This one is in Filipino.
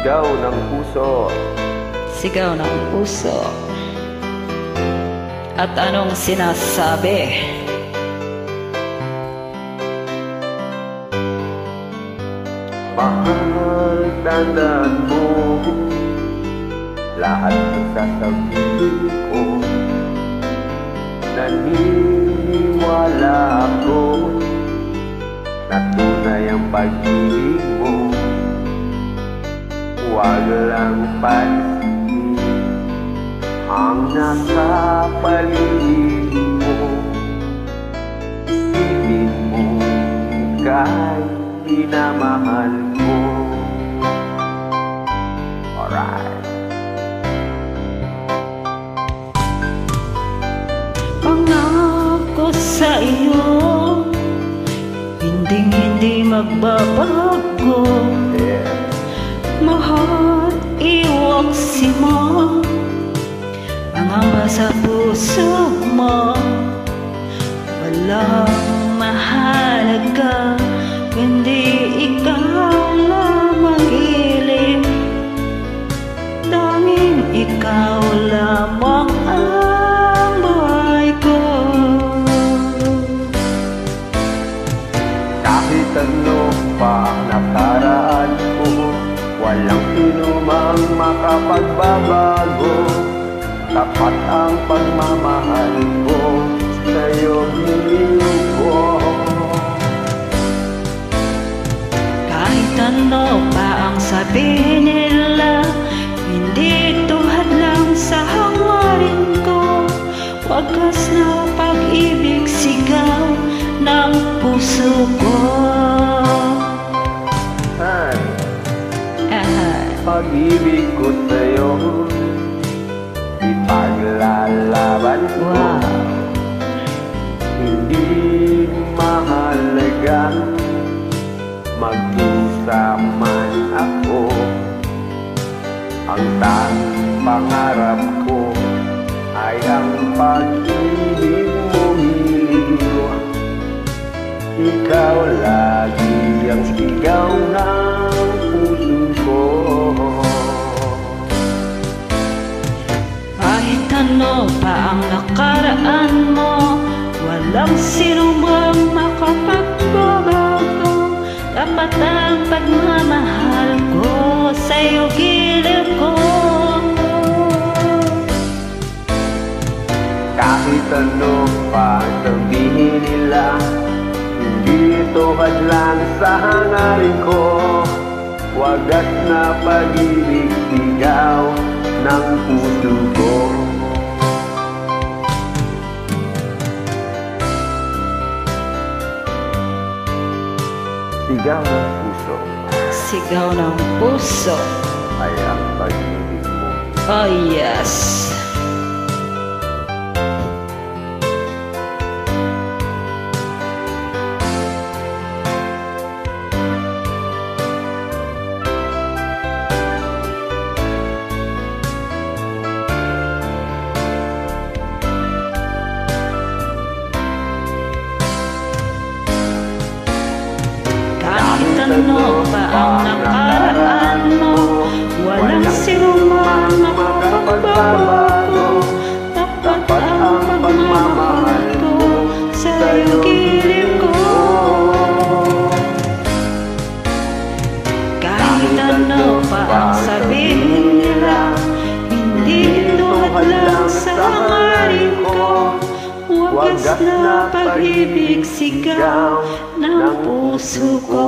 Sigaw ng puso. Sigaw ng puso. At anong sinasabi? Mahal, tandaan mo lahat ng sasabihin ko. Naniniwala ako na tunay ang pag-ibig mo. Huwag lang pansin ang nasa paligid mo. Ibig mo kahit minamahal mo. Alright. Pangako sa iyo, hindi magbabago. Mahal, iwaksi mo pangamba sa puso mo. Walang mahalaga kundi ikaw lang mag-ilim. Tanging ikaw lamang ang buhay ko. Kahit ano pa nakaraan mo, walang sinumang makapagbabago. Tapat ang pagmamahal ko sa'yo, hiling ko. Kahit ano pa ang sabihin nila, hindi tuhad lang sa hangarin ko. Wagas na pag-ibig, sigaw ng puso ko. Pag-ibig ko sa'yo, ipaglalaban ko. Hindi mahalaga magdusa man ako. Ang tanging pangarap ko ay ang pag-ibig mo, hiling. Ikaw lagi ang sigaw ng puso ko. Kahit ano pa ang nakaraan mo, walang sinumang makapagbabago. Dapat ang pagmamahal ko sa'yo, gilid ko. Kahit ano pa sabihin nila, hindi tuhad lang sa hangarin ko. Wagas na pag-ibig, sigaw ng puso ko. Sigaw ng puso. Sigaw ng puso. Ay ang pag-ibig mo. Oh yes. Kahit ano pa ang nakaraan mo, walang sinumang makapagbabago. Tapat ang pagmamahal ko sa'yo, gilid ko. Kahit ano pa ang sabihin nila, hindi tuhad lang sa hangarin ko. Wagas na pag-ibig, sigaw ng puso ko.